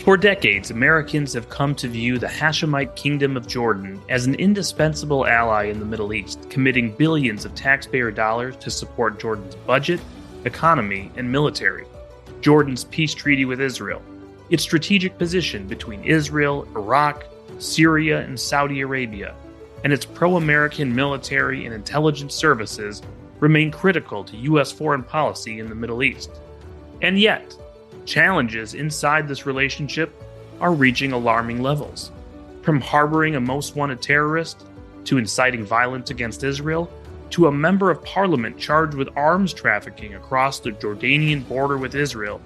For decades, Americans have come to view the Hashemite Kingdom of Jordan as an indispensable ally in the Middle East, committing billions of taxpayer dollars to support Jordan's budget, economy, and military. Jordan's peace treaty with Israel, its strategic position between Israel, Iraq, Syria, and Saudi Arabia, and its pro-American military and intelligence services remain critical to U.S. foreign policy in the Middle East. And yet, challenges inside this relationship are reaching alarming levels. From harboring a most wanted terrorist, to inciting violence against Israel, to a member of parliament charged with arms trafficking across the Jordanian border with Israel,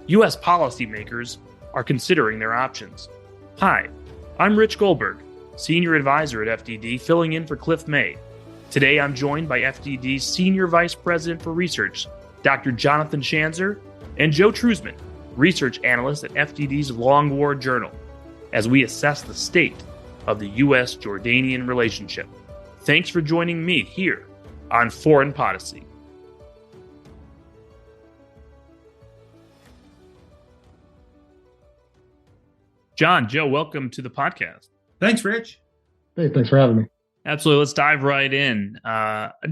U.S. policymakers are considering their options. Hi, I'm Rich Goldberg, Senior Advisor at FDD, filling in for Cliff May. Today I'm joined by FDD's Senior Vice President for Research, Dr. Jonathan Schanzer, and Joe Truzman, Research Analyst at FDD's Long War Journal, as we assess the state of the U.S.-Jordanian relationship. Thanks for joining me here on Foreign Policy. John, Joe, welcome to the podcast. Thanks, Rich. Hey, thanks for having me. Absolutely. Let's dive right in.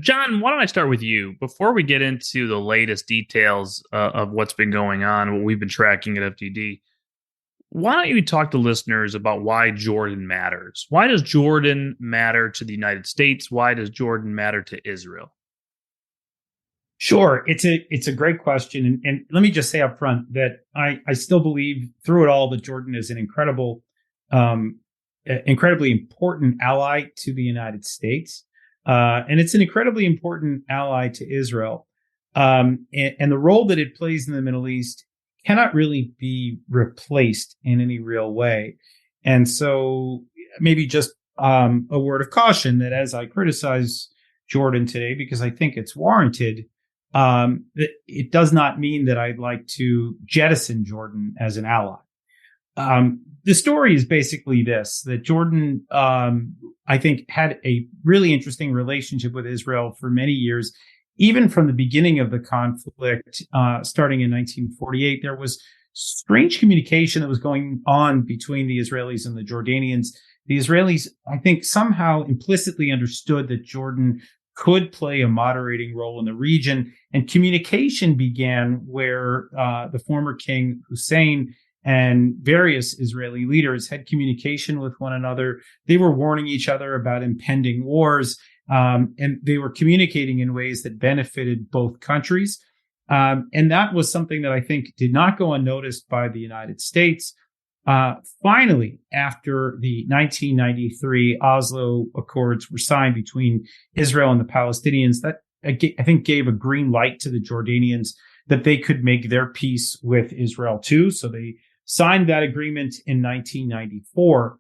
John, why don't I start with you? Before we get into the latest details of what's been going on, what we've been tracking at FDD, why don't you talk to listeners about why Jordan matters? Why does Jordan matter to the United States? Why does Jordan matter to Israel? Sure. It's a great question. And let me just say up front that I still believe through it all that Jordan is an incredibly important ally to the United States. And it's an incredibly important ally to Israel. And the role that it plays in the Middle East cannot really be replaced in any real way. And so maybe just a word of caution that as I criticize Jordan today, because I think it's warranted, it does not mean that I'd like to jettison Jordan as an ally. The story is basically this, that Jordan, I think, had a really interesting relationship with Israel for many years. Even from the beginning of the conflict, starting in 1948, there was strange communication that was going on between the Israelis and the Jordanians. The Israelis, I think, somehow implicitly understood that Jordan could play a moderating role in the region, and communication began where the former king Hussein and various Israeli leaders had communication with one another. They were warning each other about impending wars, and they were communicating in ways that benefited both countries. And that was something that I think did not go unnoticed by the United States. Finally, after the 1993 Oslo Accords were signed between Israel and the Palestinians, that I think gave a green light to the Jordanians that they could make their peace with Israel too. So they signed that agreement in 1994.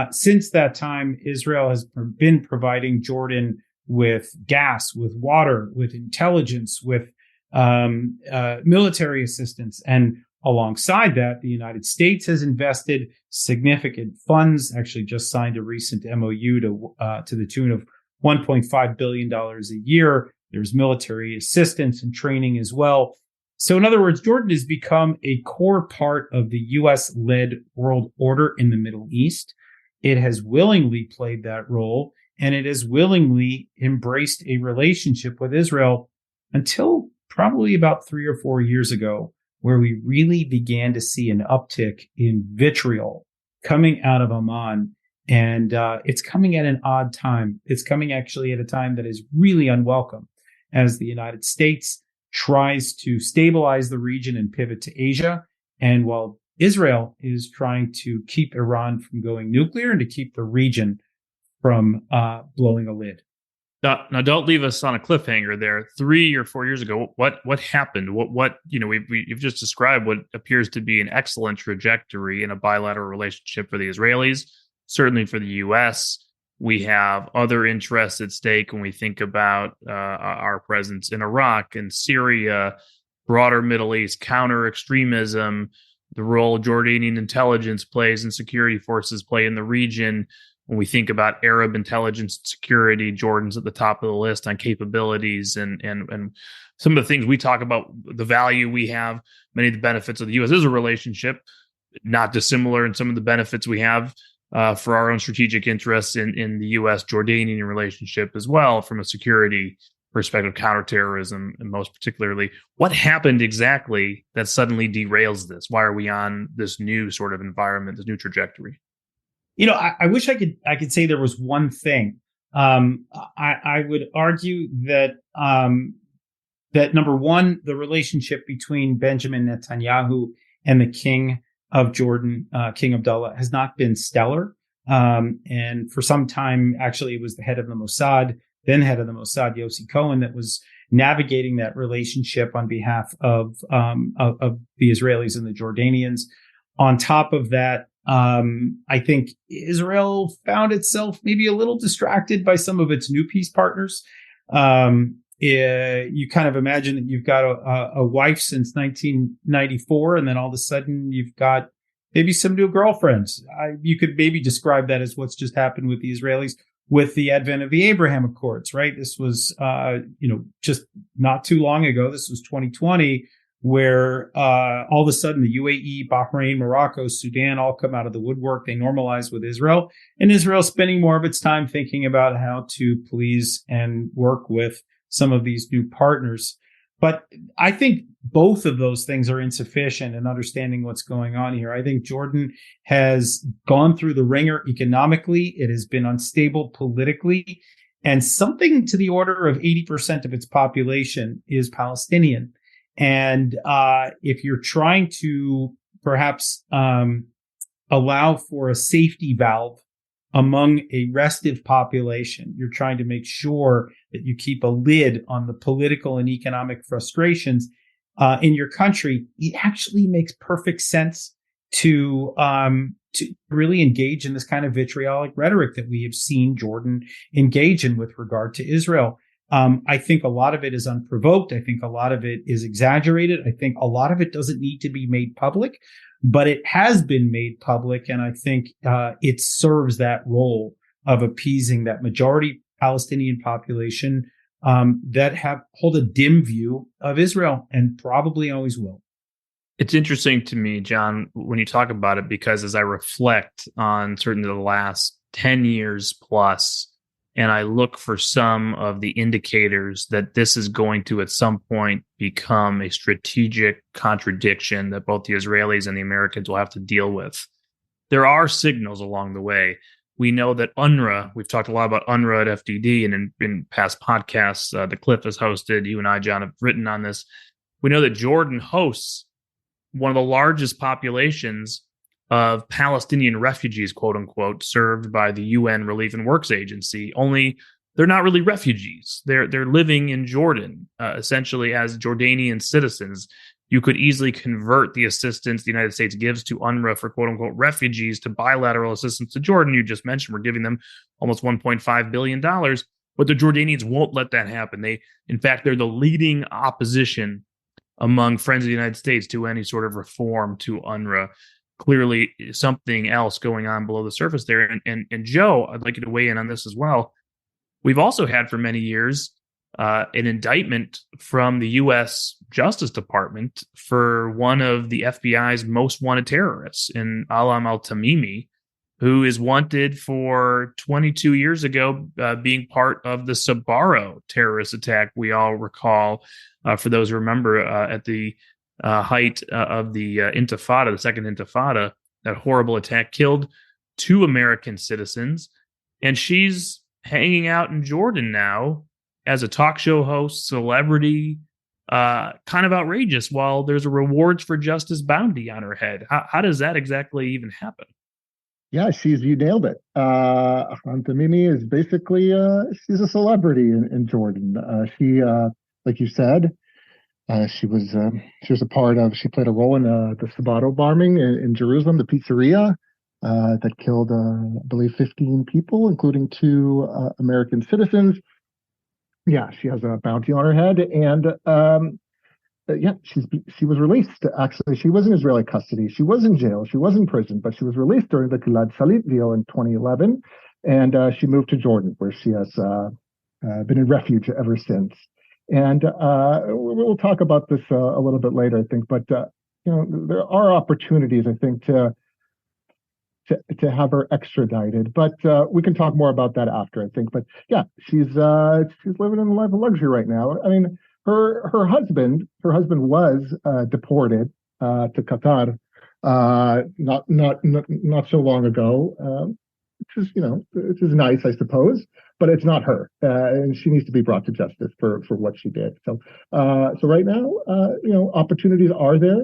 Since that time, Israel has been providing Jordan with gas, with water, with intelligence, with military assistance. And alongside that, the United States has invested significant funds, actually just signed a recent MOU to the tune of $1.5 billion a year. There's military assistance and training as well. So in other words, Jordan has become a core part of the U.S.-led world order in the Middle East. It has willingly played that role, and it has willingly embraced a relationship with Israel until probably about 3 or 4 years ago, where we really began to see an uptick in vitriol coming out of Amman. And it's coming at an odd time. It's coming actually at a time that is really unwelcome as the United States tries to stabilize the region and pivot to Asia. And while Israel is trying to keep Iran from going nuclear and to keep the region from blowing a lid. Now, don't leave us on a cliffhanger there. 3 or 4 years ago, what happened? You've just described what appears to be an excellent trajectory in a bilateral relationship for the Israelis, certainly for the U.S. We have other interests at stake when we think about our presence in Iraq and Syria, broader Middle East, counter extremism, the role Jordanian intelligence plays and security forces play in the region. When we think about Arab intelligence and security, Jordan's at the top of the list on capabilities and some of the things we talk about, the value we have, many of the benefits of the U.S. Israel relationship. not dissimilar in some of the benefits we have for our own strategic interests in the U.S.-Jordanian relationship as well, from a security perspective, counterterrorism, and most particularly. What happened exactly that suddenly derails this? Why are we on this new sort of environment, this new trajectory? I wish I could say there was one thing. I would argue that that number one, the relationship between Benjamin Netanyahu and the King of Jordan, King Abdullah, has not been stellar. And for some time, actually, it was the head of the Mossad, then head of the Mossad, Yossi Cohen, that was navigating that relationship on behalf of the Israelis and the Jordanians. On top of that, I think Israel found itself maybe a little distracted by some of its new peace partners. You kind of imagine that you've got a wife since 1994, and then all of a sudden you've got maybe some new girlfriends. You could maybe describe that as what's just happened with the Israelis with the advent of the Abraham Accords, right? This was, just not too long ago. This was 2020, where all of a sudden the UAE, Bahrain, Morocco, Sudan all come out of the woodwork. They normalize with Israel, and Israel's spending more of its time thinking about how to please and work with some of these new partners. But I think both of those things are insufficient in understanding what's going on here. I think Jordan has gone through the ringer economically. It has been unstable politically, and something to the order of 80% of its population is Palestinian. And if you're trying to perhaps allow for a safety valve among a restive population, you're trying to make sure that you keep a lid on the political and economic frustrations in your country. It actually makes perfect sense to really engage in this kind of vitriolic rhetoric that we have seen Jordan engage in with regard to Israel. I think a lot of it is unprovoked. I think a lot of it is exaggerated. I think a lot of it doesn't need to be made public, but it has been made public. And I think it serves that role of appeasing that majority Palestinian population that hold a dim view of Israel and probably always will. It's interesting to me, John, when you talk about it, because as I reflect on certainly the last 10 years plus, and I look for some of the indicators that this is going to at some point become a strategic contradiction that both the Israelis and the Americans will have to deal with. There are signals along the way. We know that UNRWA, we've talked a lot about UNRWA at FDD, and in past podcasts, the Cliff has hosted, you and I, John, have written on this. We know that Jordan hosts one of the largest populations of Palestinian refugees, quote unquote, served by the UN Relief and Works Agency. Only they're not really refugees. They're living in Jordan, essentially as Jordanian citizens. You could easily convert the assistance the United States gives to UNRWA for quote unquote refugees to bilateral assistance to Jordan. You just mentioned we're giving them almost $1.5 billion, but the Jordanians won't let that happen. In fact, they're the leading opposition among friends of the United States to any sort of reform to UNRWA. Clearly something else going on below the surface there. And Joe, I'd like you to weigh in on this as well. We've also had for many years an indictment from the U.S. Justice Department for one of the FBI's most wanted terrorists, in Alam al-Tamimi, who is wanted for 22 years ago being part of the Sbarro terrorist attack we all recall, for those who remember, at the height of the Intifada, the second Intifada. That horrible attack killed 2 American citizens. And she's hanging out in Jordan now as a talk show host, celebrity, kind of outrageous, while there's a rewards for justice bounty on her head. How does that exactly even happen? Yeah, you nailed it. Tamimi is basically, she's a celebrity in Jordan. She, like you said, she played a role in the Sbarro bombing in Jerusalem, the pizzeria that killed, I believe, 15 people, including 2 American citizens. Yeah, she has a bounty on her head, and she was released. Actually, she was in Israeli custody. She was in jail. She was in prison, but she was released during the Gilad Shalit deal in 2011, and she moved to Jordan, where she has been in refuge ever since. And we'll talk about this a little bit later, I think. But there are opportunities, I think, to have her extradited, but we can talk more about that after, I think. But yeah, she's living in a life of luxury right now. I mean, her husband was deported to Qatar not so long ago, which is nice, I suppose, but it's not her, and she needs to be brought to justice for what she did. So right now, opportunities are there,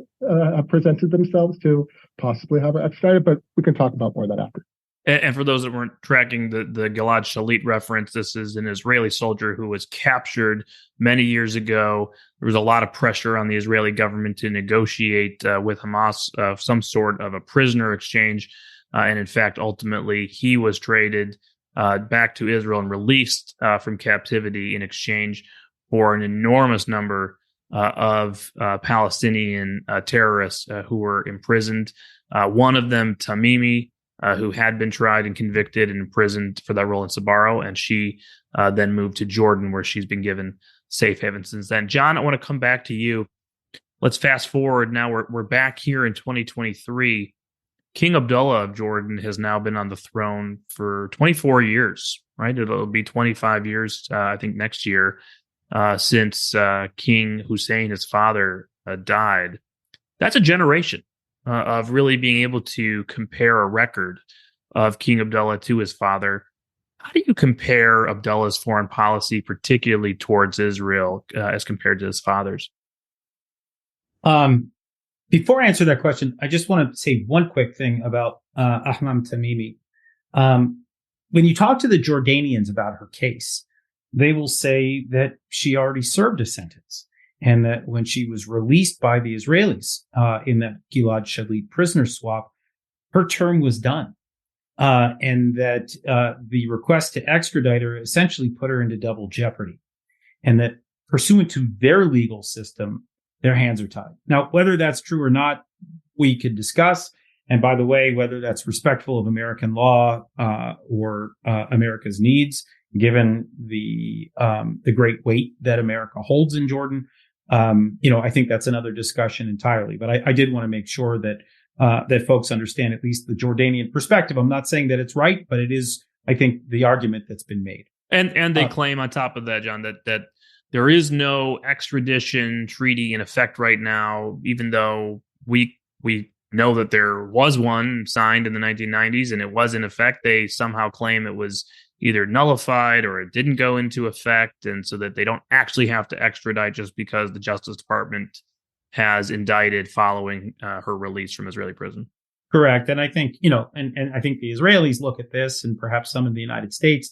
have presented themselves to possibly have her extradited, but we can talk about more of that after. And for those that weren't tracking the Gilad Shalit reference, this is an Israeli soldier who was captured many years ago. There was a lot of pressure on the Israeli government to negotiate with Hamas some sort of a prisoner exchange. And in fact, ultimately, he was traded back to Israel and released from captivity in exchange for an enormous number of Palestinian terrorists who were imprisoned. One of them, Tamimi, who had been tried and convicted and imprisoned for that role in Sbarro, and she then moved to Jordan, where she's been given safe haven since then. John, I want to come back to you. Let's fast forward. Now we're back here in 2023. King Abdullah of Jordan has now been on the throne for 24 years, right? It'll be 25 years, I think, next year, since King Hussein, his father, died. That's a generation of really being able to compare a record of King Abdullah to his father. How do you compare Abdullah's foreign policy, particularly towards Israel, as compared to his father's? Before I answer that question, I just want to say one quick thing about Ahmam Tamimi. When you talk to the Jordanians about her case, they will say that she already served a sentence, and that when she was released by the Israelis in that Gilad Shalit prisoner swap, her term was done, and that the request to extradite her essentially put her into double jeopardy, and that pursuant to their legal system, their hands are tied. Now, whether that's true or not, we could discuss. And by the way, whether that's respectful of American law or America's needs, given the great weight that America holds in Jordan, I think that's another discussion entirely. But I did want to make sure that that folks understand at least the Jordanian perspective. I'm not saying that it's right, but it is, I think, the argument that's been made. And they claim on top of that, John, that there is no extradition treaty in effect right now, even though we know that there was one signed in the 1990s and it was in effect. They somehow claim it was either nullified or it didn't go into effect, and so that they don't actually have to extradite just because the Justice Department has indicted following her release from Israeli prison. Correct. And I think, and I think the Israelis look at this, and perhaps some in the United States,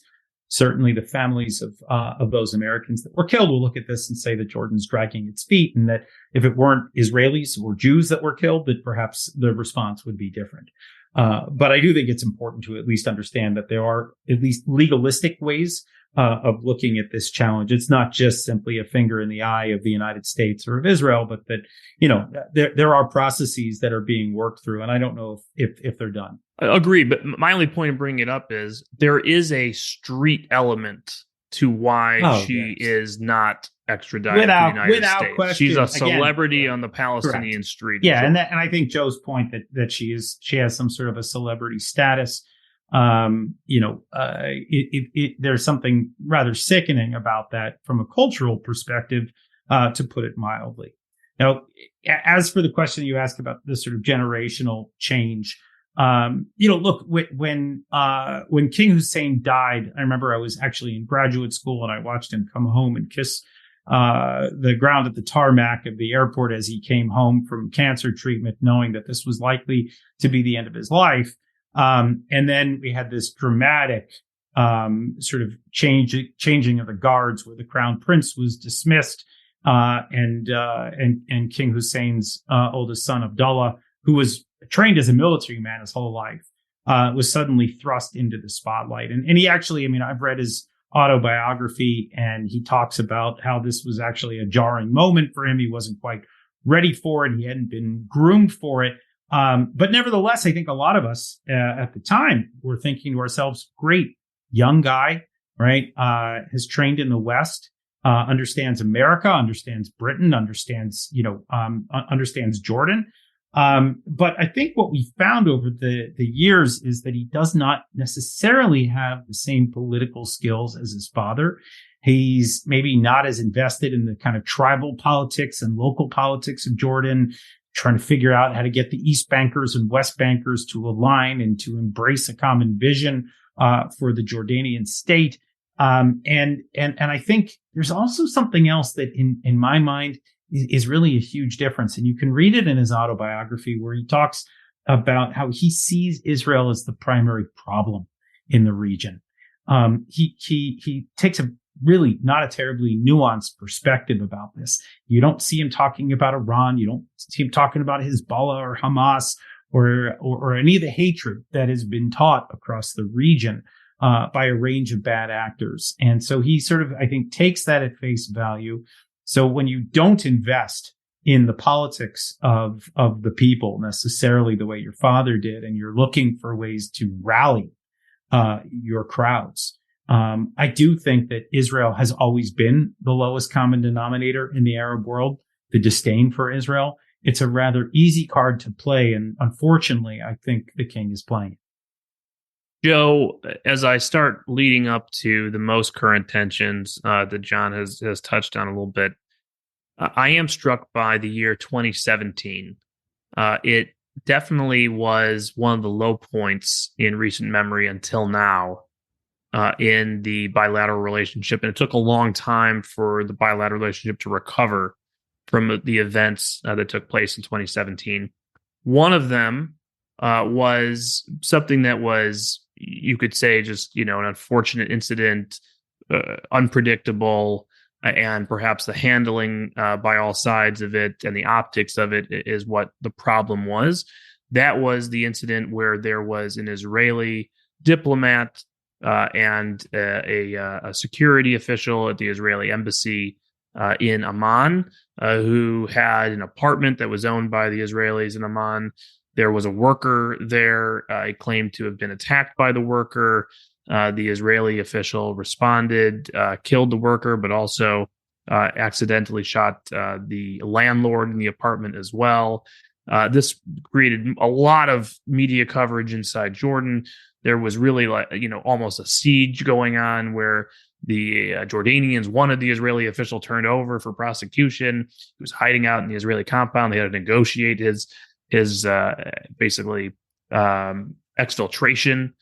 certainly the families of those Americans that were killed will look at this and say that Jordan's dragging its feet, and that if it weren't Israelis or Jews that were killed, that perhaps the response would be different. But I do think it's important to at least understand that there are at least legalistic ways of looking at this challenge. It's not just simply a finger in the eye of the United States or of Israel, but that, there are processes that are being worked through. And I don't know if they're done. I agree. But my only point in bringing it up is there is a street element to why she is not extradited to the United States. Question. She's a celebrity on the Palestinian Correct. street. Yeah. And I think Joe's point that she has some sort of a celebrity status. There's something rather sickening about that from a cultural perspective, to put it mildly. Now, as for the question you asked about this sort of generational change, look, when King Hussein died, I remember I was actually in graduate school and I watched him come home and kiss the ground at the tarmac of the airport as he came home from cancer treatment, knowing that this was likely to be the end of his life. And then we had this dramatic sort of changing of the guards, where the crown prince was dismissed, and King Hussein's oldest son, Abdullah, who was trained as a military man his whole life, was suddenly thrust into the spotlight. And he actually, I've read his autobiography, and he talks about how this was actually a jarring moment for him. He wasn't quite ready for it. He hadn't been groomed for it. But nevertheless, I think a lot of us at the time were thinking to ourselves, great young guy, right? Has trained in the West, understands America, understands Britain, understands understands Jordan. But I think what we found over the years is that he does not necessarily have the same political skills as his father. He's maybe not as invested in the kind of tribal politics and local politics of Jordan, trying to figure out how to get the East Bankers and West Bankers to align and to embrace a common vision for the Jordanian state. And I think there's also something else that in my mind is really a huge difference. And you can read it in his autobiography where he talks about how he sees Israel as the primary problem in the region. He takes a really not a terribly nuanced perspective about this. You don't see him talking about Iran. You don't see him talking about Hezbollah or Hamas or any of the hatred that has been taught across the region by a range of bad actors. And so he sort of, I think, takes that at face value. So when you don't invest in the politics of the people necessarily the way your father did, and you're looking for ways to rally your crowds, I do think that Israel has always been the lowest common denominator in the Arab world, the disdain for Israel. It's a rather easy card to play. And unfortunately, I think the king is playing it. Joe, as I start leading up to the most current tensions that John has touched on a little bit, I am struck by the year 2017. It definitely was one of the low points in recent memory until now in the bilateral relationship. And it took a long time for the bilateral relationship to recover from the events that took place in 2017. One of them was something that was, you could say, just, an unfortunate incident, unpredictable, and perhaps the handling by all sides of it and the optics of it is what the problem was. That was the incident where there was an Israeli diplomat and a security official at the Israeli embassy in Amman who had an apartment that was owned by the Israelis in Amman. There was a worker there. He claimed to have been attacked by the worker. The Israeli official responded, killed the worker, but also accidentally shot the landlord in the apartment as well. This created a lot of media coverage inside Jordan. There was really almost a siege going on where the Jordanians wanted the Israeli official turned over for prosecution. He was hiding out in the Israeli compound. They had to negotiate his basically exfiltration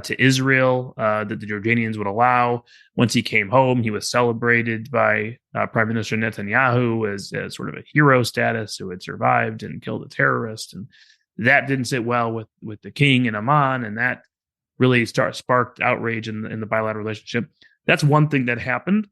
to Israel that the Jordanians would allow. Once he came home, he was celebrated by Prime Minister Netanyahu as sort of a hero status who had survived and killed a terrorist. And that didn't sit well with the king in Amman, and that really sparked outrage in the bilateral relationship. That's one thing that happened.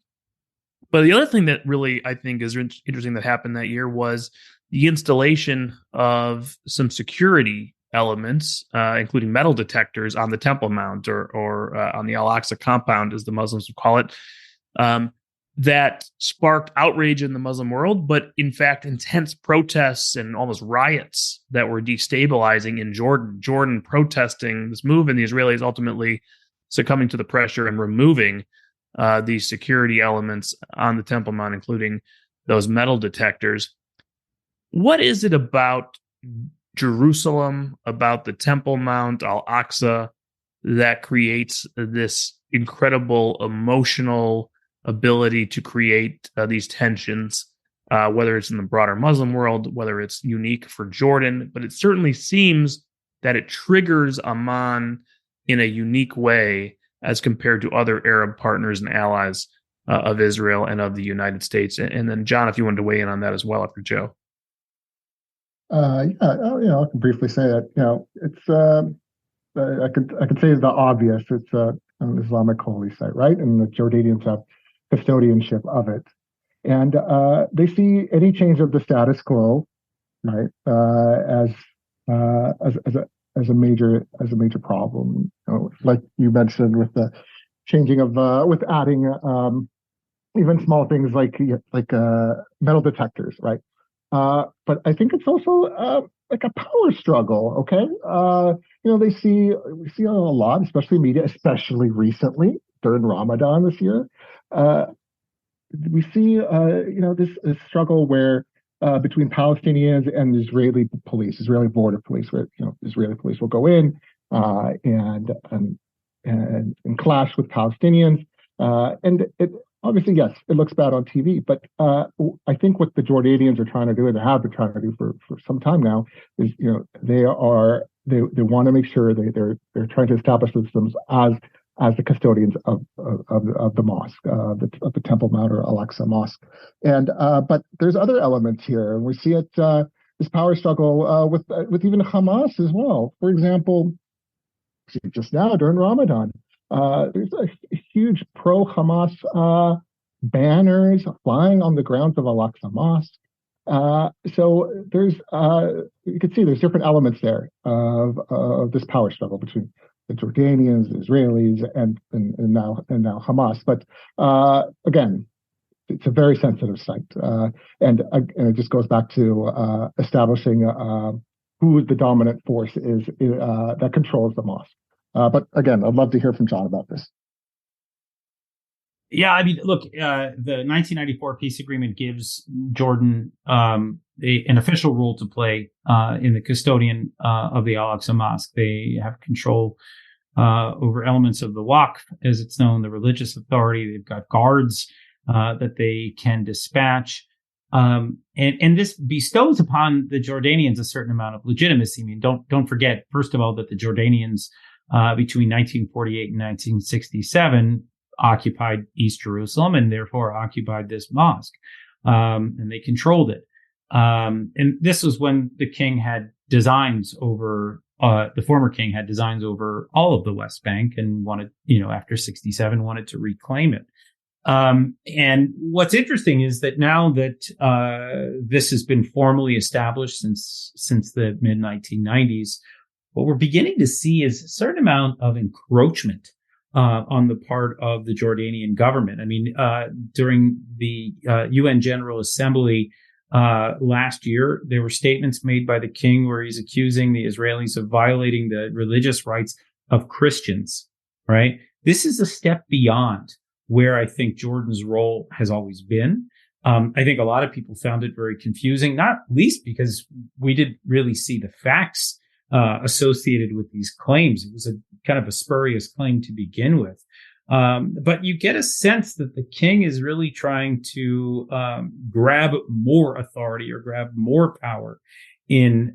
But the other thing that really, I think, is interesting that happened that year was the installation of some security elements, including metal detectors on the Temple Mount or on the Al-Aqsa compound, as the Muslims would call it, that sparked outrage in the Muslim world, but in fact, intense protests and almost riots that were destabilizing in Jordan. Jordan protesting this move, and the Israelis ultimately succumbing to the pressure and removing these security elements on the Temple Mount, including those metal detectors. What is it about Jerusalem, about the Temple Mount, Al-Aqsa, that creates this incredible emotional ability to create these tensions, whether it's in the broader Muslim world, whether it's unique for Jordan? But it certainly seems that it triggers Amman in a unique way as compared to other Arab partners and allies of Israel and of the United States. And then, John, if you wanted to weigh in on that as well after Joe. I can briefly say that, it's, I could say the obvious. It's an Islamic holy site, right? And the Jordanians have custodianship of it. And they see any change of the status quo, right, as a major problem. Like you mentioned with the changing of, with adding even small things like metal detectors, right? But I think it's also like a power struggle. Okay, we see a lot, especially media, especially recently during Ramadan this year, we see, this struggle where between Palestinians and Israeli police, Israeli border police, where Israeli police will go in and clash with Palestinians, and it obviously, yes, it looks bad on TV, but I think what the Jordanians are trying to do, and they have been trying to do for some time now, is they want to make sure they're trying to establish themselves as the custodians of the mosque, of the Temple Mount or Al-Aqsa Mosque, and but there's other elements here, and we see it this power struggle with even Hamas as well. For example, just now during Ramadan, there's a huge pro-Hamas banners flying on the grounds of Al-Aqsa Mosque. So there's you can see there's different elements there of this power struggle between the Jordanians, the Israelis, and now Hamas. But again, it's a very sensitive site, and it just goes back to establishing who the dominant force is that controls the mosque. But again, I'd love to hear from John about this. Yeah, I mean, look, the 1994 peace agreement gives Jordan an official role to play in the custodian of the Al-Aqsa Mosque. They have control over elements of the Waqf, as it's known, the religious authority. They've got guards that they can dispatch. And this bestows upon the Jordanians a certain amount of legitimacy. I mean, don't forget, first of all, that the Jordanians between 1948 and 1967 occupied East Jerusalem and therefore occupied this mosque, and they controlled it. And this was when the king had designs over, the former king had designs over all of the West Bank and wanted, after 67, wanted to reclaim it. And what's interesting is that now that this has been formally established since the mid 1990s, what we're beginning to see is a certain amount of encroachment on the part of the Jordanian government. I mean, during the UN General Assembly last year, there were statements made by the king where he's accusing the Israelis of violating the religious rights of Christians, right? This is a step beyond where I think Jordan's role has always been. I think a lot of people found it very confusing, not least because we didn't really see the facts associated with these claims. It was a kind of a spurious claim to begin with. But you get a sense that the king is really trying to grab more authority or grab more power in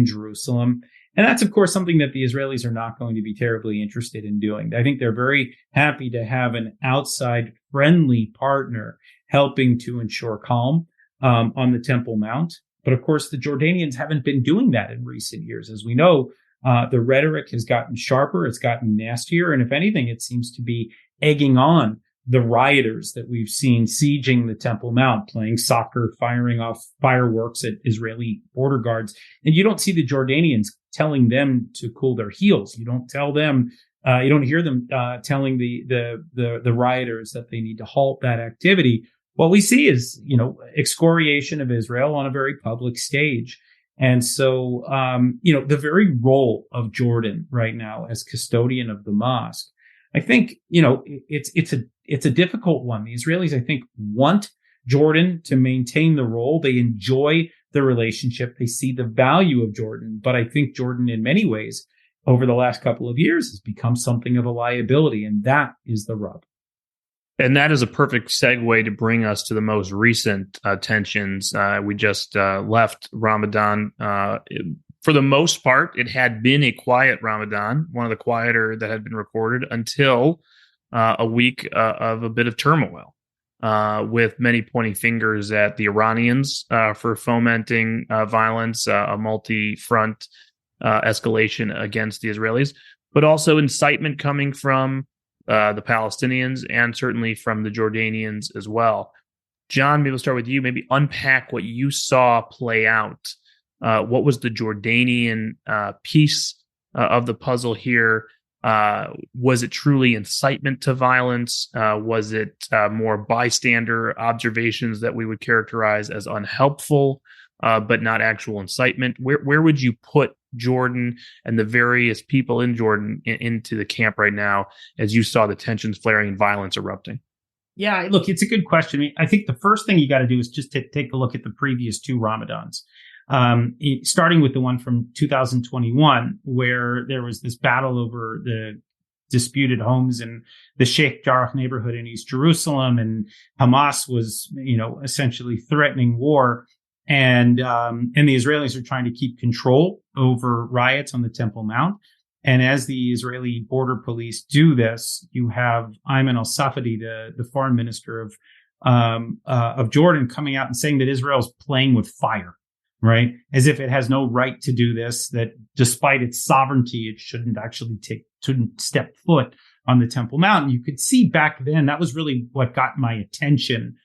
Jerusalem. And that's, of course, something that the Israelis are not going to be terribly interested in doing. I think they're very happy to have an outside friendly partner helping to ensure calm on the Temple Mount. But of course, the Jordanians haven't been doing that in recent years. As we know, the rhetoric has gotten sharper, it's gotten nastier, and if anything, it seems to be egging on the rioters that we've seen sieging the Temple Mount, playing soccer, firing off fireworks at Israeli border guards. And you don't see the Jordanians telling them to cool their heels. You don't tell them, you don't hear them telling the rioters that they need to halt that activity. What we see is, excoriation of Israel on a very public stage. And so, the very role of Jordan right now as custodian of the mosque, I think, it's a difficult one. The Israelis, I think, want Jordan to maintain the role. They enjoy the relationship. They see the value of Jordan. But I think Jordan, in many ways, over the last couple of years, has become something of a liability. And that is the rub. And that is a perfect segue to bring us to the most recent tensions. We just left Ramadan. For the most part, it had been a quiet Ramadan, one of the quieter that had been recorded until a week of a bit of turmoil, with many pointing fingers at the Iranians for fomenting violence, a multi-front escalation against the Israelis, but also incitement coming from the Palestinians and certainly from the Jordanians as well. John, maybe we'll start with you. Maybe unpack what you saw play out. What was the Jordanian piece of the puzzle here? Was it truly incitement to violence? Was it more bystander observations that we would characterize as unhelpful, but not actual incitement? Where would you put Jordan and the various people in Jordan into the camp right now as you saw the tensions flaring and violence erupting? Yeah, look, it's a good question. I mean, I think the first thing you got to do is just take a look at the previous two Ramadans, starting with the one from 2021, where there was this battle over the disputed homes in the Sheikh Jarrah neighborhood in East Jerusalem, and Hamas was, essentially threatening war, and the Israelis are trying to keep control over riots on the Temple Mount. And as the Israeli border police do this, you have Ayman al-Safadi, the foreign minister of Jordan, coming out and saying that Israel's playing with fire, right? As if it has no right to do this, that despite its sovereignty, it shouldn't step foot on the Temple Mount. And you could see back then, that was really what got my attention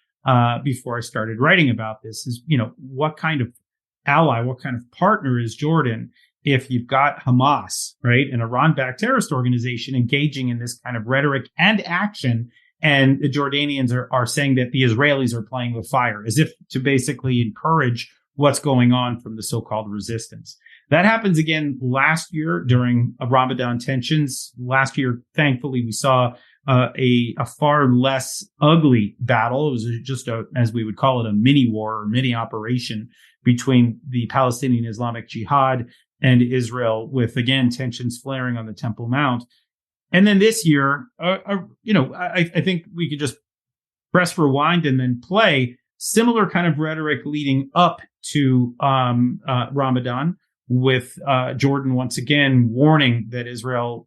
before I started writing about this is, what kind of ally, what kind of partner is Jordan if you've got Hamas, right, an Iran-backed terrorist organization engaging in this kind of rhetoric and action, and the Jordanians are saying that the Israelis are playing with fire, as if to basically encourage what's going on from the so-called resistance. That happens again last year during Ramadan tensions. Last year, thankfully, we saw a far less ugly battle. It was just as we would call it, a mini war or mini operation between the Palestinian Islamic Jihad and Israel, with, again, tensions flaring on the Temple Mount. And then this year, I think we could just press rewind and then play similar kind of rhetoric leading up to Ramadan, with Jordan once again warning that Israel,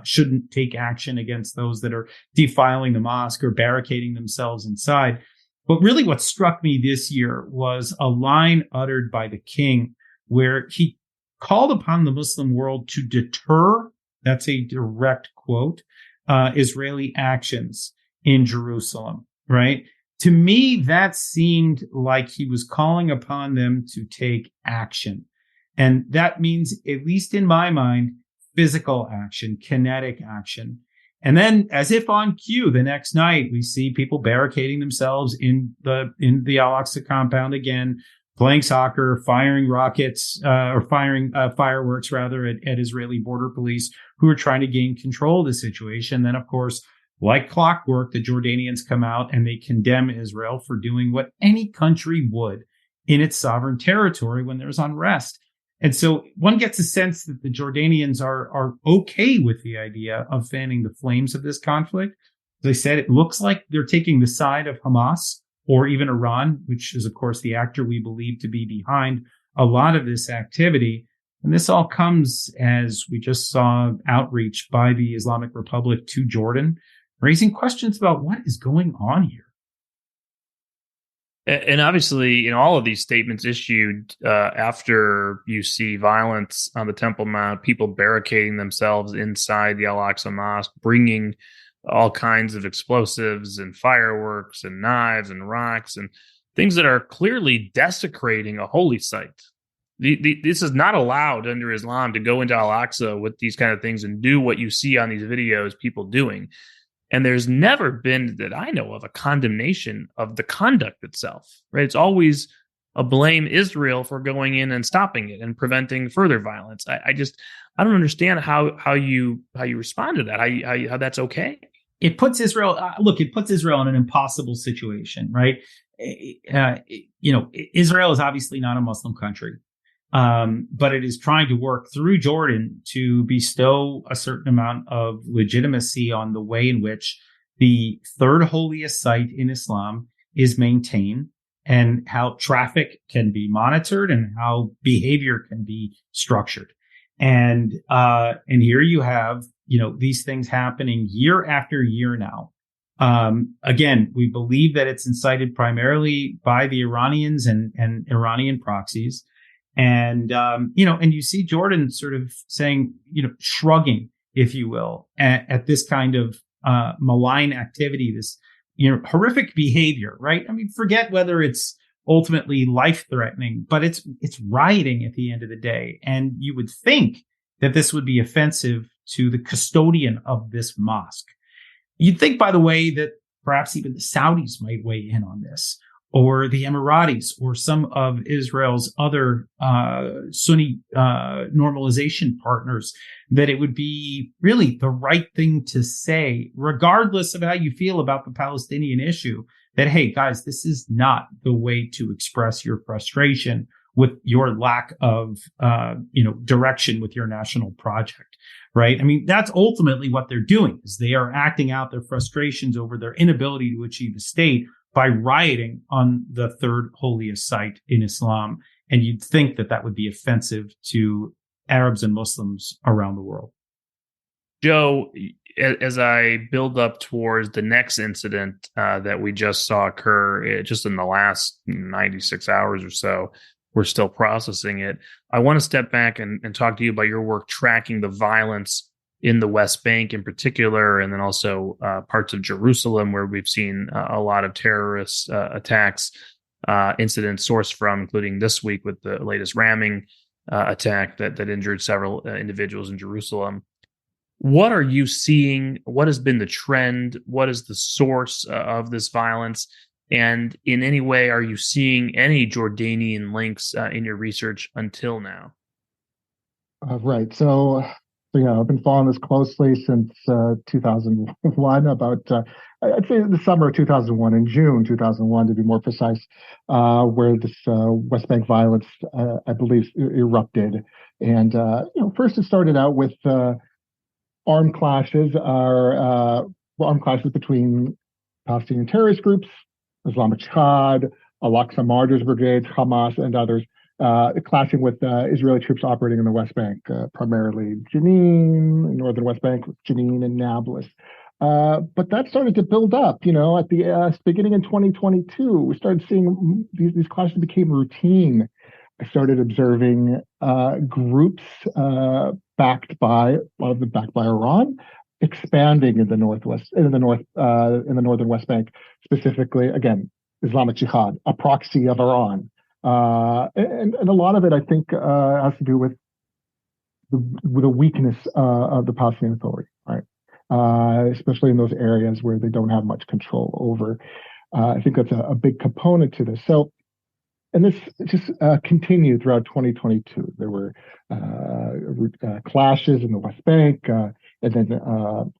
shouldn't take action against those that are defiling the mosque or barricading themselves inside. But really what struck me this year was a line uttered by the king where he called upon the Muslim world to deter, that's a direct quote, Israeli actions in Jerusalem, right? To me, that seemed like he was calling upon them to take action. And that means, at least in my mind, physical action, kinetic action. And then, as if on cue, the next night, we see people barricading themselves in the Al-Aqsa compound again, playing soccer, firing rockets, or firing fireworks, rather, at Israeli border police who are trying to gain control of the situation. Then, of course, like clockwork, the Jordanians come out and they condemn Israel for doing what any country would in its sovereign territory when there's unrest. And so one gets a sense that the Jordanians are okay with the idea of fanning the flames of this conflict. As I said, it looks like they're taking the side of Hamas or even Iran, which is, of course, the actor we believe to be behind a lot of this activity. And this all comes as we just saw outreach by the Islamic Republic to Jordan, raising questions about what is going on here. And obviously, all of these statements issued after you see violence on the Temple Mount, people barricading themselves inside the Al-Aqsa Mosque, bringing all kinds of explosives and fireworks and knives and rocks and things that are clearly desecrating a holy site. This is not allowed under Islam, to go into Al-Aqsa with these kind of things and do what you see on these videos people doing. And there's never been, that I know of, a condemnation of the conduct itself, right? It's always a blame Israel for going in and stopping it and preventing further violence. I don't understand how you respond to that, how that's okay. It puts Israel, it puts Israel in an impossible situation, right? Israel is obviously not a Muslim country. But it is trying to work through Jordan to bestow a certain amount of legitimacy on the way in which the third holiest site in Islam is maintained, and how traffic can be monitored and how behavior can be structured. And here you have, these things happening year after year now. Again, we believe that it's incited primarily by the Iranians and Iranian proxies. And you see Jordan sort of saying, shrugging, if you will, at this kind of malign activity, this, horrific behavior, right? I mean, forget whether it's ultimately life-threatening, but it's rioting at the end of the day. And you would think that this would be offensive to the custodian of this mosque. You'd think, by the way, that perhaps even the Saudis might weigh in on this. or the Emiratis or some of Israel's other Sunni normalization partners, that it would be really the right thing to say, regardless of how you feel about the Palestinian issue, that, hey, guys, this is not the way to express your frustration with your lack of, direction with your national project, right? I mean, that's ultimately what they're doing, is they are acting out their frustrations over their inability to achieve a state by rioting on the third holiest site in Islam. And you'd think that that would be offensive to Arabs and Muslims around the world. Joe, as I build up towards the next incident that we just saw occur just in the last 96 hours or so, we're still processing it. I want to step back and talk to you about your work tracking the violence in the West Bank in particular, and then also parts of Jerusalem where we've seen a lot of terrorist attacks, incidents sourced from, including this week with the latest ramming attack that injured several individuals in Jerusalem. What are you seeing? What has been the trend? What is the source of this violence? And in any way, are you seeing any Jordanian links in your research until now? Right. So, I've been following this closely since 2001, about, I'd say the summer of 2001, in June 2001, to be more precise, where this West Bank violence, I believe, erupted. And, first it started out with armed clashes between Palestinian terrorist groups, Islamic Jihad, Al-Aqsa Martyrs Brigade, Hamas, and others, clashing with Israeli troops operating in the West Bank, primarily Jenin, northern West Bank, Jenin and Nablus. But that started to build up, at the beginning in 2022. We started seeing these clashes became routine. I started observing groups a lot of them backed by Iran, expanding in the northern West Bank, specifically, again, Islamic Jihad, a proxy of Iran. And a lot of it, I think, has to do with the weakness of the Palestinian Authority, right? Especially in those areas where they don't have much control over. I think that's a big component to this. So, and this just continued throughout 2022. There were clashes in the West Bank, and then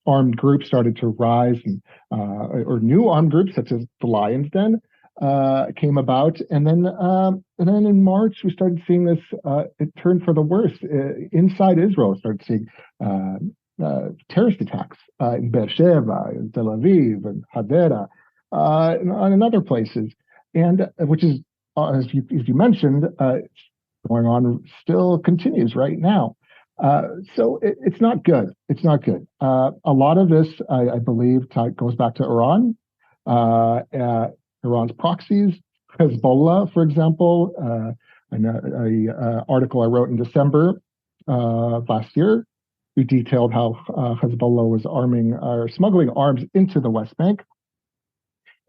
armed groups started to rise, or new armed groups such as the Lions Den came about, and then in March we started seeing this. It turned for the worse inside Israel. We started seeing terrorist attacks in Beersheba, in Tel Aviv, and Hadera, and in other places, and which is, as you mentioned, going on, still continues right now. So it's not good. It's not good. A lot of this, I believe, goes back to Iran, Iran's proxies, Hezbollah, for example. An article I wrote in December last year, we detailed how Hezbollah was smuggling arms into the West Bank.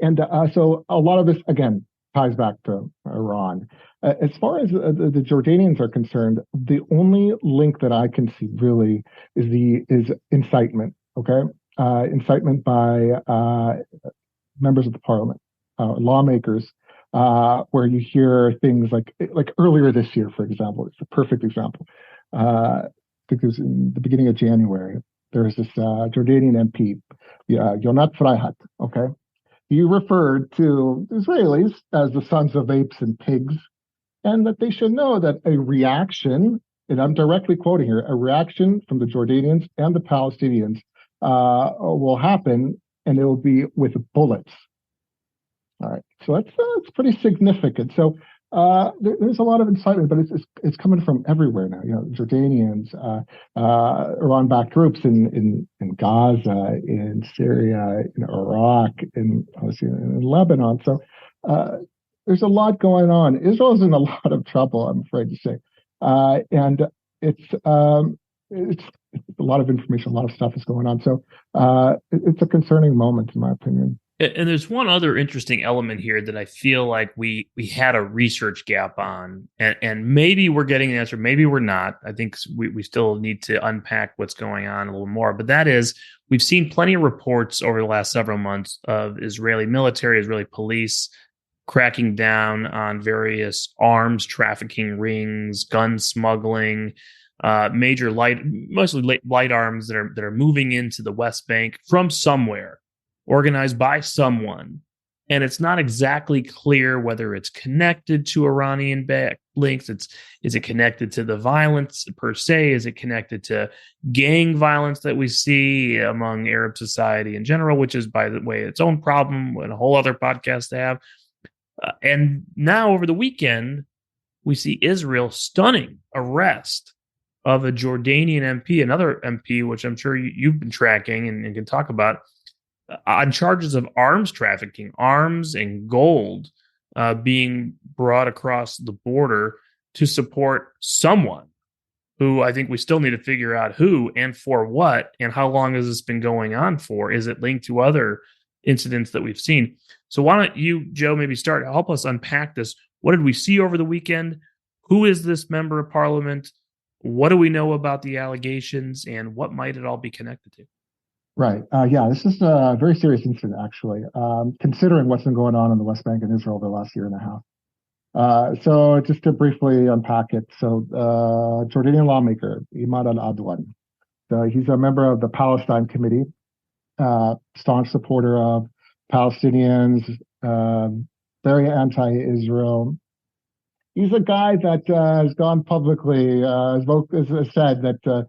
And so a lot of this, again, ties back to Iran. As far as the Jordanians are concerned, the only link that I can see really is incitement. Okay, incitement by members of the parliament, lawmakers, where you hear things like earlier this year, for example. It's a perfect example. I think it was in the beginning of January. There was this Jordanian MP, Yonat Freihat. Okay. He referred to Israelis as the sons of apes and pigs, and that they should know that a reaction, and I'm directly quoting here, a reaction from the Jordanians and the Palestinians will happen, and it will be with bullets. All right, so that's pretty significant. So there's a lot of incitement, but it's coming from everywhere now. Jordanians, Iran-backed groups in Gaza, in Syria, in Iraq, obviously in Lebanon. So there's a lot going on. Israel's in a lot of trouble, I'm afraid to say, and it's a lot of information, a lot of stuff is going on. So it's a concerning moment, in my opinion. And there's one other interesting element here that I feel like we had a research gap on, and maybe we're getting an answer, maybe we're not. I think we still need to unpack what's going on a little more. But that is, we've seen plenty of reports over the last several months of Israeli military, Israeli police cracking down on various arms trafficking rings, gun smuggling, major mostly light arms that are moving into the West Bank from somewhere, organized by someone. And it's not exactly clear whether it's connected to Iranian links. Is it connected to the violence per se? Is it connected to gang violence that we see among Arab society in general, which is, by the way, its own problem and a whole other podcast to have. And now over the weekend, we see Israel's stunning arrest of a Jordanian MP, another MP, which I'm sure you've been tracking and can talk about, on charges of arms trafficking, arms and gold being brought across the border to support someone who I think we still need to figure out who and for what, and how long has this been going on for? Is it linked to other incidents that we've seen? So why don't you, Joe, maybe help us unpack this. What did we see over the weekend? Who is this member of parliament? What do we know about the allegations, and what might it all be connected to? Right. This is a very serious incident, actually, considering what's been going on in the West Bank and Israel over the last year and a half. So just to briefly unpack it. So Jordanian lawmaker, Imad al-Adwan. So he's a member of the Palestine Committee, staunch supporter of Palestinians, very anti-Israel. He's a guy that has gone publicly, has said that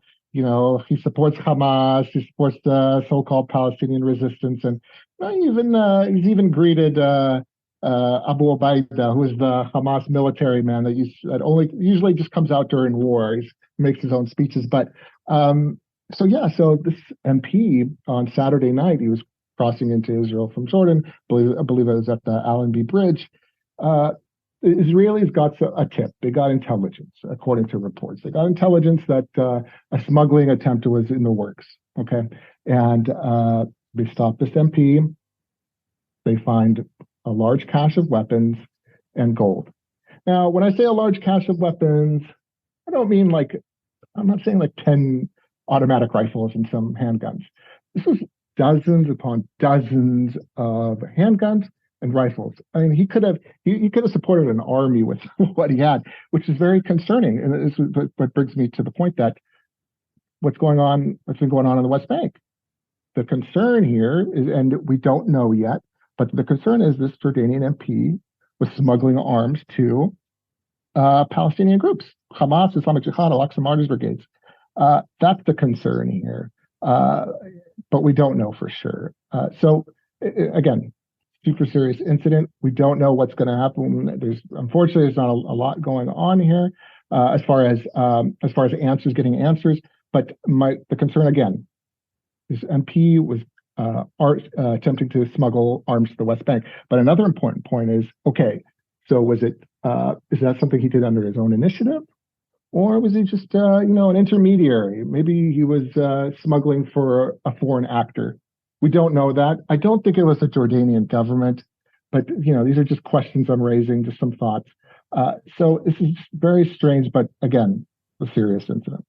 he supports Hamas, he supports the so-called Palestinian resistance, and he's even greeted Abu Ubaidah, who is the Hamas military man that only usually just comes out during war. He makes his own speeches, but so this MP on Saturday night, he was crossing into Israel from Jordan. I believe it was at the Allenby Bridge. The Israelis got a tip. They got intelligence, according to reports. They got intelligence that a smuggling attempt was in the works. Okay, and they stopped this MP. They find a large cache of weapons and gold. Now, when I say a large cache of weapons, I don't mean I'm not saying 10 automatic rifles and some handguns. This is dozens upon dozens of handguns and rifles. I mean, he could have supported an army with what he had, which is very concerning. And this is what brings me to the point that what's been going on in the West Bank. The concern here is, and we don't know yet, but the concern is this Jordanian MP was smuggling arms to Palestinian groups, Hamas, Islamic Jihad, Al-Aqsa Martyrs Brigades. That's the concern here, but we don't know for sure. Again, super serious incident. We don't know what's going to happen. Unfortunately, there's not a lot going on here as far as getting answers. But the concern again, this MP was attempting to smuggle arms to the West Bank. But another important point is, okay, so is that something he did under his own initiative, or was he just an intermediary? Maybe he was smuggling for a foreign actor. We don't know that. I don't think it was the Jordanian government, but these are just questions I'm raising, just some thoughts. So this is very strange, but again, a serious incident.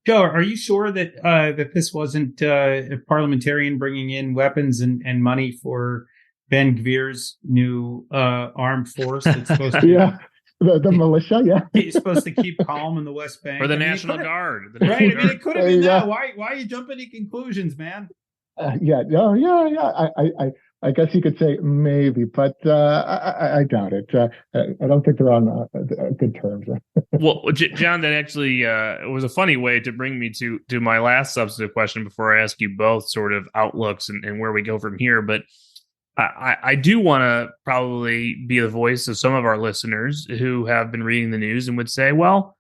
Joe, are you sure that this wasn't a parliamentarian bringing in weapons and money for Ben Gvir's new armed force that's supposed to? Yeah. The militia, yeah. He's supposed to keep calm in the West Bank. Or the National Guard. Right? I mean, it could have been that. Why are you jumping to conclusions, man? Yeah. I guess you could say maybe, but I doubt it. I don't think they're on good terms. Well, John, that actually was a funny way to bring me to my last substantive question before I ask you both sort of outlooks and where we go from here. But I do want to probably be the voice of some of our listeners who have been reading the news and would say, well,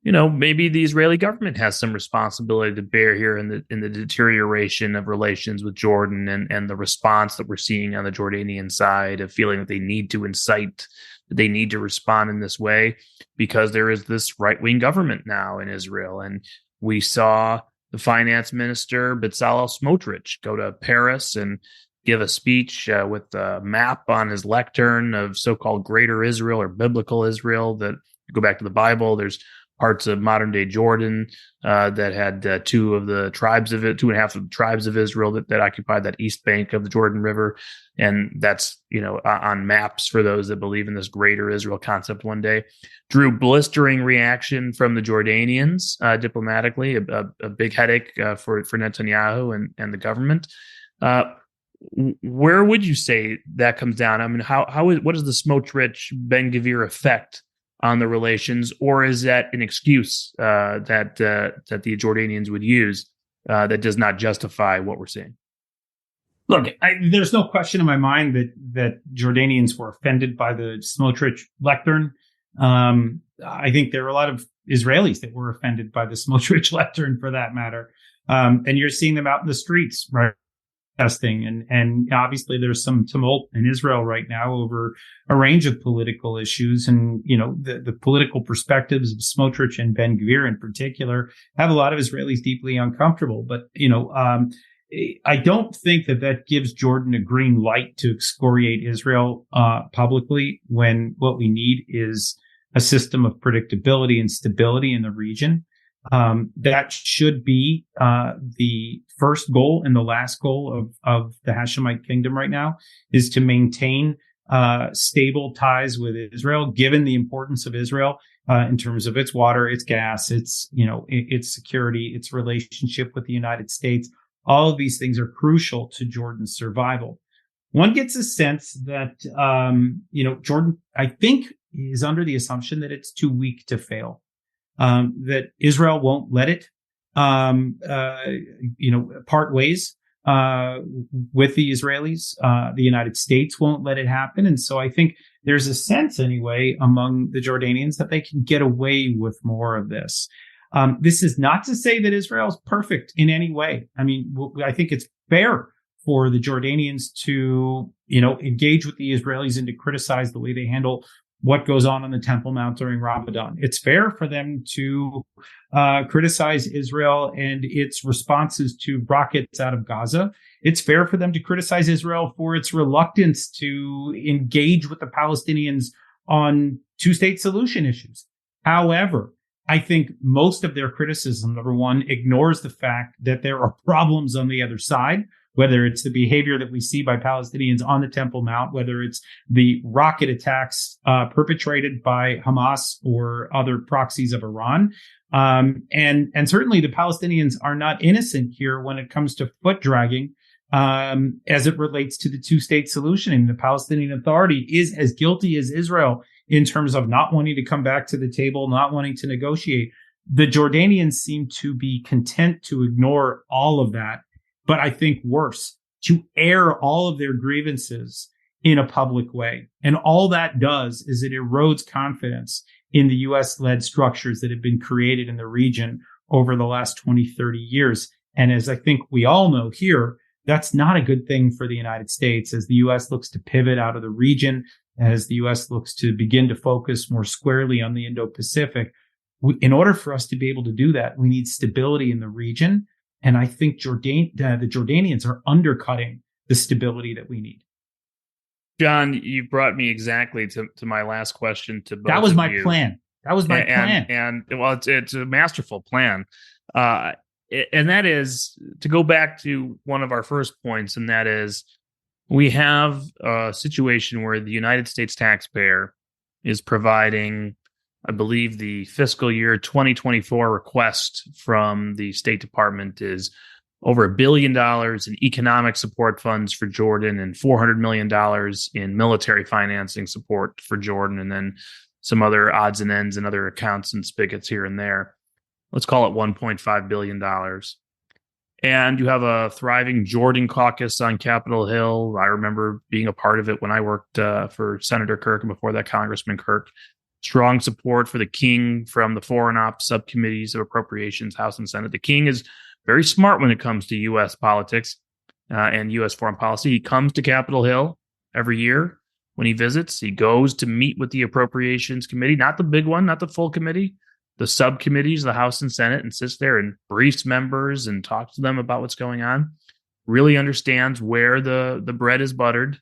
maybe the Israeli government has some responsibility to bear here in the deterioration of relations with Jordan and the response that we're seeing on the Jordanian side of feeling that they need to incite, that they need to respond in this way because there is this right-wing government now in Israel. And we saw the finance minister, Bezalel Smotrich, go to Paris and give a speech with a map on his lectern of so-called Greater Israel or Biblical Israel that, go back to the Bible, there's parts of modern day Jordan that had two and a half of the tribes of Israel that occupied that east bank of the Jordan River. And that's, on maps for those that believe in this greater Israel concept one day. Drew blistering reaction from the Jordanians diplomatically, a big headache for Netanyahu and the government. Where would you say that comes down? I mean, what is the Smotrich-Ben Gvir effect on the relations, or is that an excuse that the Jordanians would use that does not justify what we're seeing? Look, there's no question in my mind that Jordanians were offended by the Smotrich lectern. I think there were a lot of Israelis that were offended by the Smotrich lectern, for that matter. And you're seeing them out in the streets, right? Testing. And obviously there's some tumult in Israel right now over a range of political issues. And, the political perspectives of Smotrich and Ben Gvir in particular have a lot of Israelis deeply uncomfortable. But, I don't think that gives Jordan a green light to excoriate Israel publicly, when what we need is a system of predictability and stability in the region. That should be the first goal and the last goal of the Hashemite Kingdom right now, is to maintain stable ties with Israel, given the importance of Israel in terms of its water, its gas, its security, its relationship with the United States. All of these things are crucial to Jordan's survival. One gets a sense that Jordan, I think, is under the assumption that it's too weak to fail. That Israel won't let it, part ways with the Israelis. The United States won't let it happen. And so I think there's a sense, anyway, among the Jordanians that they can get away with more of this. This is not to say that Israel is perfect in any way. I mean, I think it's fair for the Jordanians to, engage with the Israelis and to criticize the way they handle what goes on the Temple Mount during Ramadan. It's fair for them to criticize Israel and its responses to rockets out of Gaza. It's fair for them to criticize Israel for its reluctance to engage with the Palestinians on two-state solution issues. However, I think most of their criticism, number one, ignores the fact that there are problems on the other side, whether it's the behavior that we see by Palestinians on the Temple Mount, whether it's the rocket attacks perpetrated by Hamas or other proxies of Iran. And certainly the Palestinians are not innocent here when it comes to foot dragging as it relates to the two-state solution. And the Palestinian Authority is as guilty as Israel in terms of not wanting to come back to the table, not wanting to negotiate. The Jordanians seem to be content to ignore all of that. But I think worse, to air all of their grievances in a public way. And all that does is it erodes confidence in the U.S.-led structures that have been created in the region over the last 20, 30 years. And as I think we all know here, that's not a good thing for the United States as the U.S. looks to pivot out of the region, as the U.S. looks to begin to focus more squarely on the Indo-Pacific. In order for us to be able to do that, we need stability in the region. And I think the Jordanians are undercutting the stability that we need. John, you brought me exactly to my last question. To both that was of my you. plan. That was my plan. And well, it's a masterful plan. And that is to go back to one of our first points, and that is we have a situation where the United States taxpayer is providing, I believe, the fiscal year 2024 request from the State Department is over $1 billion in economic support funds for Jordan and $400 million in military financing support for Jordan, and then some other odds and ends and other accounts and spigots here and there. Let's call it $1.5 billion. And you have a thriving Jordan caucus on Capitol Hill. I remember being a part of it when I worked for Senator Kirk and before that Congressman Kirk. Strong support for the king from the foreign ops subcommittees of appropriations, House and Senate. The king is very smart when it comes to U.S. politics and U.S. foreign policy. He comes to Capitol Hill every year when he visits. He goes to meet with the appropriations committee, not the big one, not the full committee, the subcommittees, the House and Senate, and sits there and briefs members and talks to them about what's going on. Really understands where the bread is buttered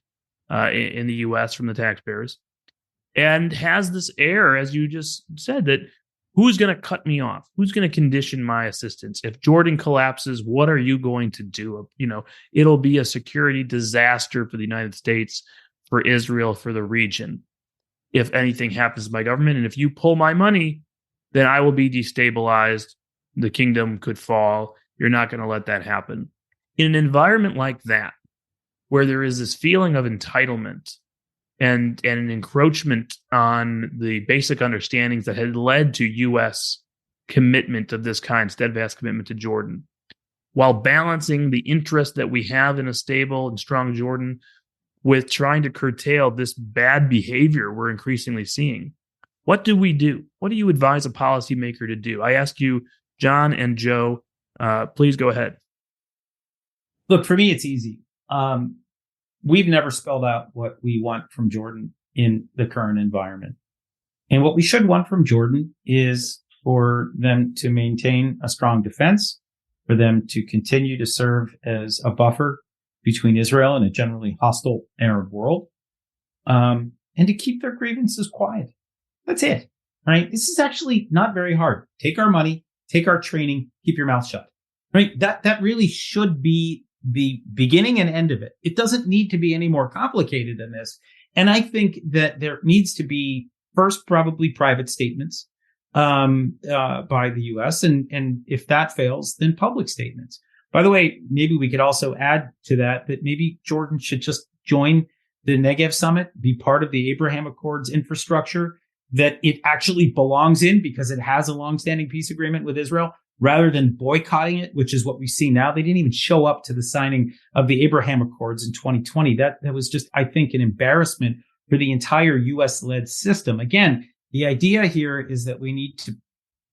in the U.S. from the taxpayers. And has this air, as you just said, that Who's going to cut me off? Who's going to condition my assistance? If Jordan collapses, what are you going to do? It'll be a security disaster for the United States, for Israel, for the region, if anything happens to my government. And if you pull my money, then I will be destabilized. The kingdom could fall. You're not going to let that happen. In an environment like that, where there is this feeling of entitlement and an encroachment on the basic understandings that had led to U.S. commitment of this kind, steadfast commitment to Jordan, while balancing the interest that we have in a stable and strong Jordan with trying to curtail this bad behavior we're increasingly seeing. What do we do? What do you advise a policymaker to do? I ask you, John and Joe, please go ahead. Look, for me, it's easy. We've never spelled out what we want from Jordan in the current environment. And what we should want from Jordan is for them to maintain a strong defense, for them to continue to serve as a buffer between Israel and a generally hostile Arab world, and to keep their grievances quiet. That's it, right? This is actually not very hard. Take our money, take our training, keep your mouth shut, right? That really should be the beginning and end of it. It doesn't need to be any more complicated than this. And I think that there needs to be first probably private statements by the U.S. and if that fails, then public statements. By the way, maybe we could also add to that maybe Jordan should just join the Negev Summit, be part of the Abraham Accords infrastructure that it actually belongs in because it has a longstanding peace agreement with Israel, rather than boycotting it, which is what we see now. They didn't even show up to the signing of the Abraham Accords in 2020. That was just, I think, an embarrassment for the entire U.S.-led system. Again, the idea here is that we need to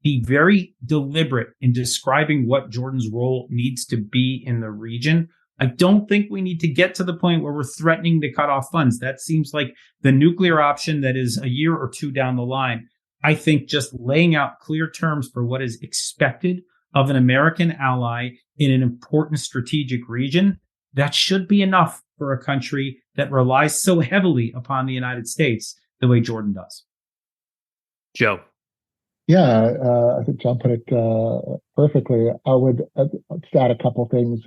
be very deliberate in describing what Jordan's role needs to be in the region. I don't think we need to get to the point where we're threatening to cut off funds. That seems like the nuclear option that is a year or two down the line. I think just laying out clear terms for what is expected of an American ally in an important strategic region, that should be enough for a country that relies so heavily upon the United States the way Jordan does. Joe. Yeah, I think John put it perfectly. I would just add a couple things.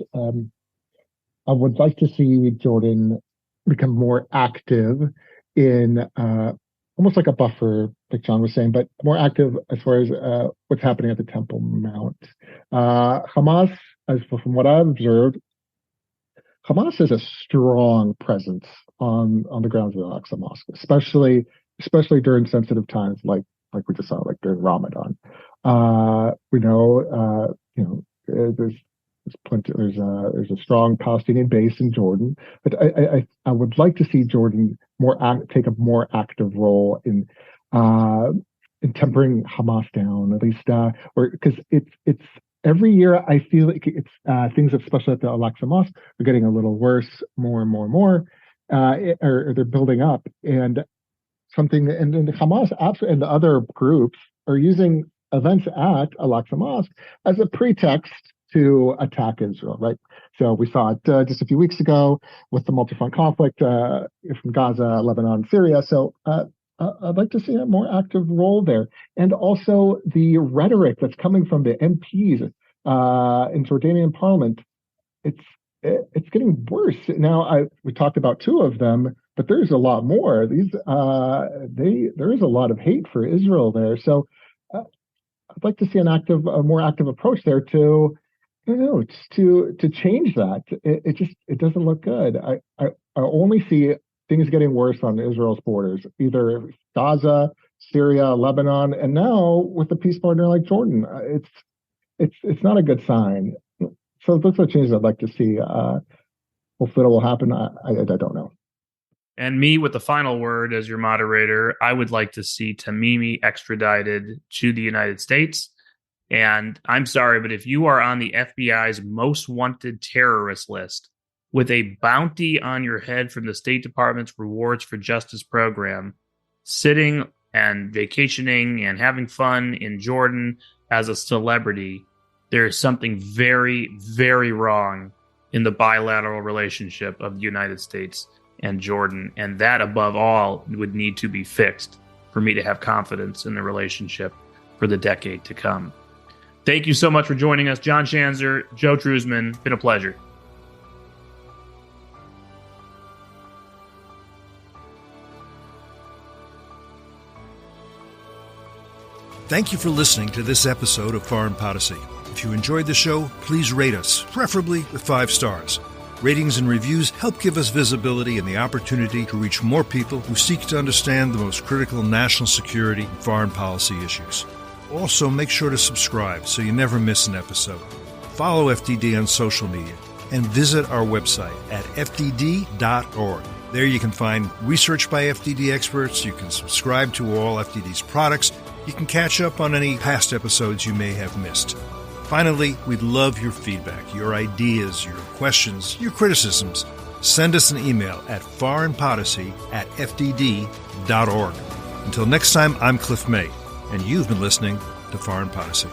I would like to see Jordan become more active in almost like a buffer, like John was saying, but more active as far as what's happening at the Temple Mount. Hamas, from what I've observed, Hamas has a strong presence on the grounds of Al-Aqsa Mosque, especially during sensitive times like we just saw, like during Ramadan. We know, there's a strong Palestinian base in Jordan, but I would like to see Jordan take a more active role in tempering Hamas down, at least, because it's every year I feel like it's things, especially at the Al-Aqsa Mosque, are getting a little worse, more and more, or they're building up, and the Hamas and the other groups are using events at Al-Aqsa Mosque as a pretext to attack Israel, right? So we saw it just a few weeks ago with the multi-front conflict from Gaza, Lebanon, Syria. So I'd like to see a more active role there. And also the rhetoric that's coming from the MPs in Jordanian parliament, it's getting worse. Now, we talked about two of them, but there's a lot more. There is a lot of hate for Israel there. So I'd like to see a more active approach there to change that. It doesn't look good. I only see things getting worse on Israel's borders, either Gaza, Syria, Lebanon, and now with a peace partner like Jordan. It's not a good sign. So those are changes I'd like to see. Hopefully it will happen. I don't know. And me with the final word as your moderator, I would like to see Tamimi extradited to the United States. And I'm sorry, but if you are on the FBI's most wanted terrorist list with a bounty on your head from the State Department's Rewards for Justice program, sitting and vacationing and having fun in Jordan as a celebrity, there is something very, very wrong in the bilateral relationship of the United States and Jordan. And that, above all, would need to be fixed for me to have confidence in the relationship for the decade to come. Thank you so much for joining us, John Schanzer, Joe Truzman. Been a pleasure. Thank you for listening to this episode of Foreign Policy. If you enjoyed the show, please rate us, preferably with 5 stars. Ratings and reviews help give us visibility and the opportunity to reach more people who seek to understand the most critical national security and foreign policy issues. Also, make sure to subscribe so you never miss an episode. Follow FDD on social media and visit our website at fdd.org. There you can find research by FDD experts, you can subscribe to all FDD's products, you can catch up on any past episodes you may have missed. Finally, we'd love your feedback, your ideas, your questions, your criticisms. Send us an email at foreignpolicy@fdd.org. Until next time, I'm Cliff May, and you've been listening to Foreign Policy.